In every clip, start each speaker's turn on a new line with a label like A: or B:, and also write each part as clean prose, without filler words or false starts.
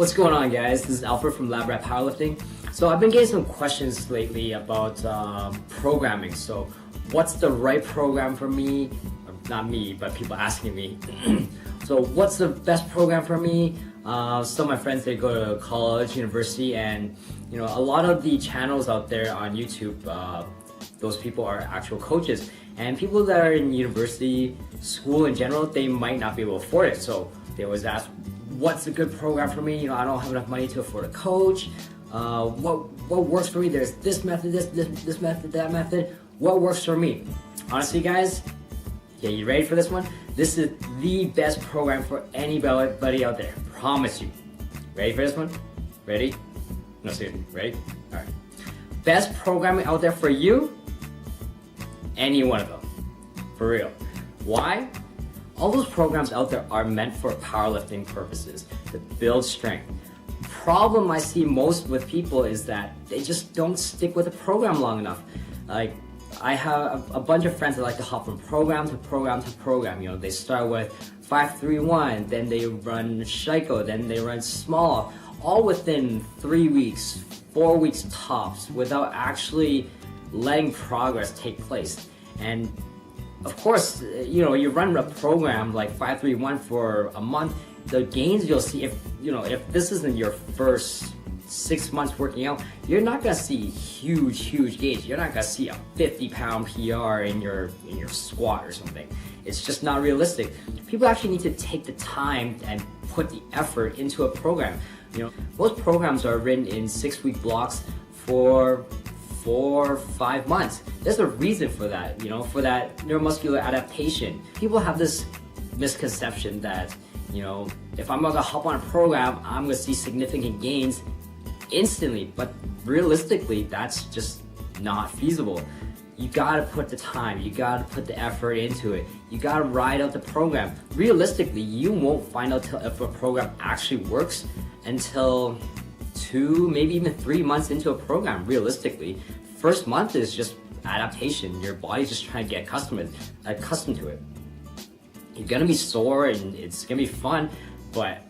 A: What's going on, guys? This is Alfred from LabRat Powerlifting. So I've been getting some questions lately about programming. So what's the right program for me? Not me, but people asking me. So what's the best program for me? Some of my friends, they go to college, university, and a lot of the channels out there on YouTube, those people are actual coaches. And people that are in university, school in general, they might not be able to afford it. So they always ask, what's a good program for me? I don't have enough money to afford a coach. What works for me? There's this method, this method, that method. What works for me? Honestly, guys, you ready for this one? This is the best program for anybody out there. Promise you. Ready for this one? Ready? No, seriously, ready? All right. Best programming out there for you? Any one of them. For real. Why? All those programs out there are meant for powerlifting purposes, to build strength. The problem I see most with people is that they just don't stick with the program long enough. Like, I have a bunch of friends that like to hop from program to program to program. They start with 5-3-1, then they run Shaiko, then they run small, all within 3 weeks, 4 weeks tops, without actually letting progress take place. And of course, you run a program like 5-3-1 for a month, the gains you'll see, if this isn't your first 6 months working out, you're not gonna see huge gains. You're not gonna see a 50-pound PR in your squat or something. It's just not realistic. People actually need to take the time and put the effort into a program. Most programs are written in 6-week blocks for 4-5 months. There's a reason for that, for that neuromuscular adaptation. People have this misconception that, if I'm gonna hop on a program, I'm gonna see significant gains instantly, but realistically, that's just not feasible. You gotta put the time, you gotta put the effort into it, you gotta ride out the program. Realistically, you won't find out if a program actually works until 2, maybe even 3 months into a program, realistically. First month is just adaptation. Your body's just trying to get accustomed to it. You're gonna be sore and it's gonna be fun, but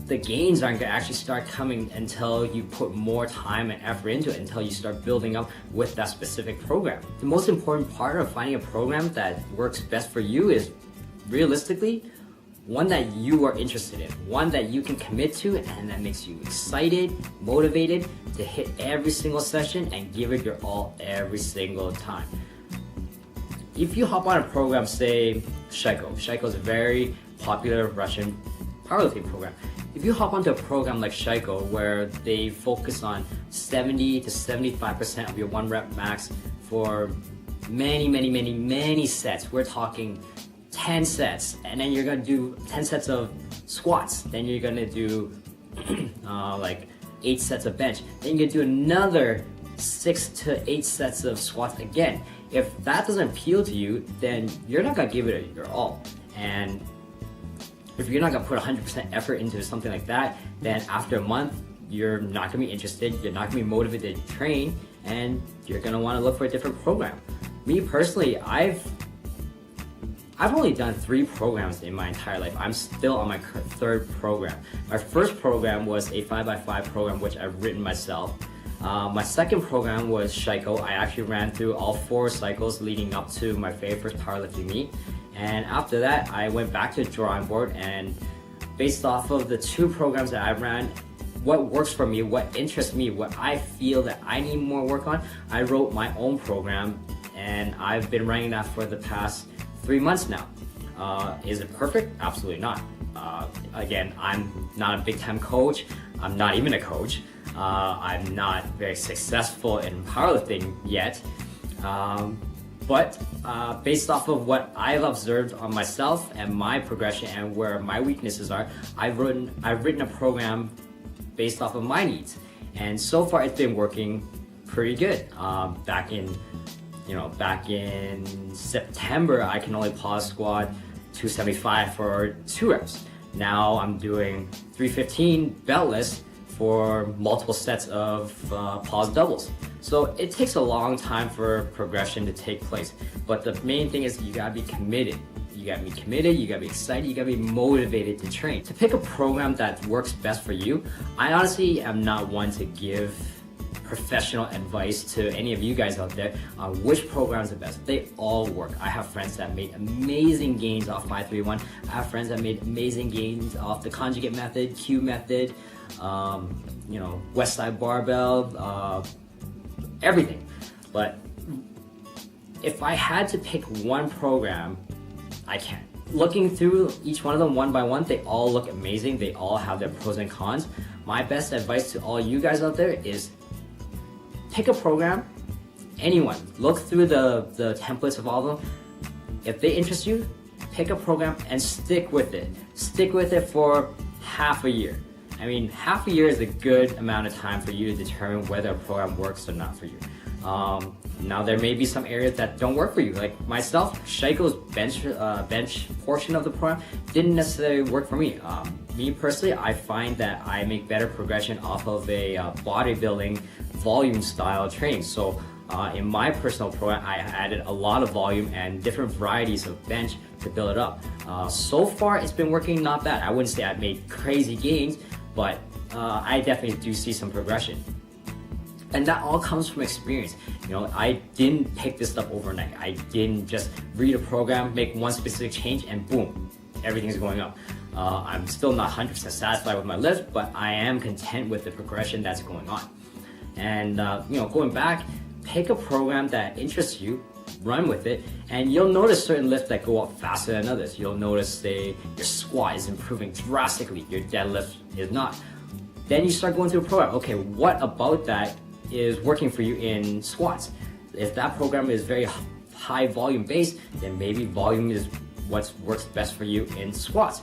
A: the gains aren't gonna actually start coming until you put more time and effort into it, until you start building up with that specific program. The most important part of finding a program that works best for you is, realistically, one that you are interested in, one that you can commit to and that makes you excited, motivated to hit every single session and give it your all every single time. If you hop on a program, say Shaiko is a very popular Russian powerlifting program. If you hop onto a program like Shaiko, where they focus on 70 to 75% of your 1 rep max for many sets, we're talking 10 sets, and then you're gonna do 10 sets of squats, then you're gonna do like 8 sets of bench, then you're gonna do another 6 to 8 sets of squats again. If that doesn't appeal to you, then you're not gonna give it your all. And if you're not gonna put 100% effort into something like that, then after a month, you're not gonna be interested, you're not gonna be motivated to train, and you're gonna wanna look for a different program. Me personally, I've only done 3 programs in my entire life. I'm still on my 3rd program. My first program was a 5x5 program, which I've written myself. My second program was Shaiko. I actually ran through all 4 cycles leading up to my very first powerlifting meet. And after that, I went back to the drawing board, and based off of the 2 programs that I ran, what works for me, what interests me, what I feel that I need more work on, I wrote my own program, and I've been running that for the past 3 months now. Is it perfect? Absolutely not. Again, I'm not a big-time coach. I'm not even a coach. I'm not very successful in powerlifting yet. But based off of what I've observed on myself and my progression and where my weaknesses are, I've written a program based off of my needs. And so far it's been working pretty good. Back in September, I can only pause squat 275 for 2 reps. Now I'm doing 315 beltless for multiple sets of pause doubles. So it takes a long time for progression to take place. But the main thing is you gotta be committed. You gotta be committed, you gotta be excited, you gotta be motivated to train. To pick a program that works best for you, I honestly am not one to give professional advice to any of you guys out there on which program is the best. They all work. I have friends that made amazing gains off 531. I have friends that made amazing gains off the conjugate method, Q method, West Side Barbell, everything. But if I had to pick one program, I can't. Looking through each one of them one by one, they all look amazing. They all have their pros and cons. My best advice to all you guys out there is pick a program, anyone. Look through the templates of all of them. If they interest you, pick a program and stick with it. Stick with it for half a year. I mean, half a year is a good amount of time for you to determine whether a program works or not for you. Now there may be some areas that don't work for you. Like myself, Shaiko's bench portion of the program didn't necessarily work for me. Me personally, I find that I make better progression off of a bodybuilding volume style training. So in my personal program, I added a lot of volume and different varieties of bench to build it up. So far, it's been working not bad. I wouldn't say I've made crazy gains, but I definitely do see some progression. And that all comes from experience. I didn't pick this up overnight. I didn't just read a program, make one specific change, and boom, everything's going up. I'm still not 100% satisfied with my lift, but I am content with the progression that's going on. And going back, pick a program that interests you, run with it, and you'll notice certain lifts that go up faster than others. You'll notice, say, your squat is improving drastically, your deadlift is not. Then you start going through a program. Okay, what about that is working for you in squats? If that program is very high volume based, then maybe volume is what works best for you in squats.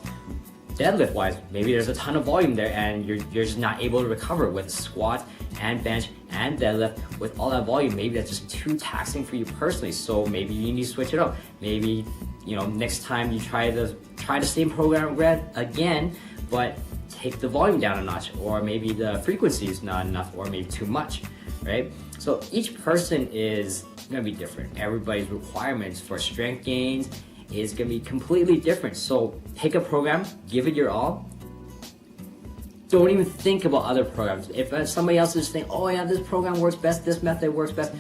A: Deadlift wise, maybe there's a ton of volume there and you're just not able to recover with squat and bench and deadlift with all that volume. Maybe that's just too taxing for you personally, so maybe you need to switch it up. Maybe next time you try the same program again, but take the volume down a notch, or maybe the frequency is not enough, or maybe too much, right? So each person is gonna be different. Everybody's requirements for strength gains is gonna be completely different. So pick a program, give it your all. Don't even think about other programs. If somebody else is saying, oh yeah, this program works best, this method works best,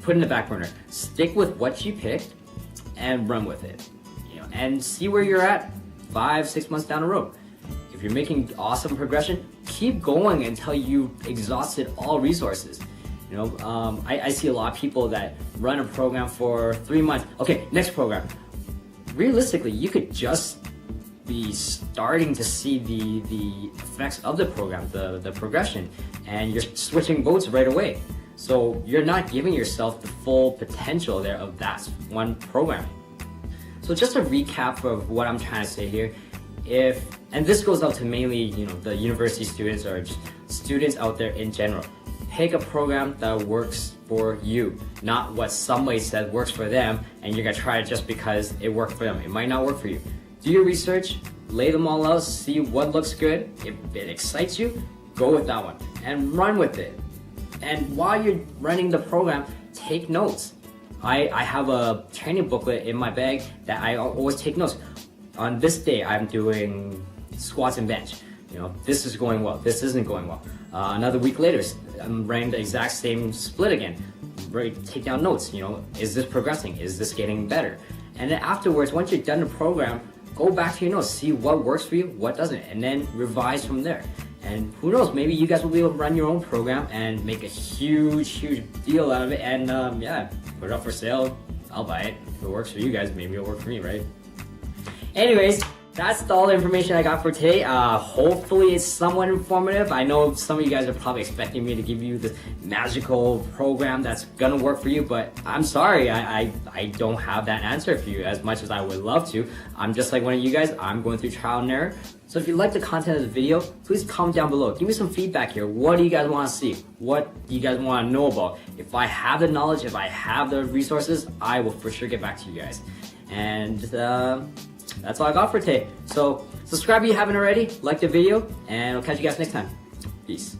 A: put it in the back burner. Stick with what you picked and run with it. And see where you're at 5-6 months down the road. If you're making awesome progression, keep going until you exhausted all resources. I see a lot of people that run a program for 3 months. Okay, next program. Realistically, you could just be starting to see the effects of the program, the progression, and you're switching boats right away. So you're not giving yourself the full potential there of that one program. So just a recap of what I'm trying to say here, and this goes out to mainly the university students or just students out there in general. Pick a program that works for you, not what somebody said works for them, and you're gonna try it just because it worked for them. It might not work for you. Do your research, lay them all out, see what looks good. If it excites you, go with that one and run with it. And while you're running the program, take notes. I have a training booklet in my bag that I always take notes. On this day, I'm doing squats and bench. This is going well, this isn't going well. Another week later, I'm running the exact same split again. Take down notes, is this progressing? Is this getting better? And then afterwards, once you're done the program, go back to your notes, see what works for you, what doesn't, and then revise from there. And who knows, maybe you guys will be able to run your own program and make a huge deal out of it, and put it up for sale. I'll buy it. If it works for you guys, maybe it'll work for me, right? Anyways, that's all the information I got for today. Hopefully it's somewhat informative. I know some of you guys are probably expecting me to give you this magical program that's gonna work for you, but I'm sorry, I don't have that answer for you as much as I would love to. I'm just like one of you guys, I'm going through trial and error. So if you like the content of the video, please comment down below. Give me some feedback here. What do you guys wanna see? What do you guys wanna know about? If I have the knowledge, if I have the resources, I will for sure get back to you guys. And that's all I got for today. So subscribe if you haven't already, like the video, and I'll catch you guys next time. Peace.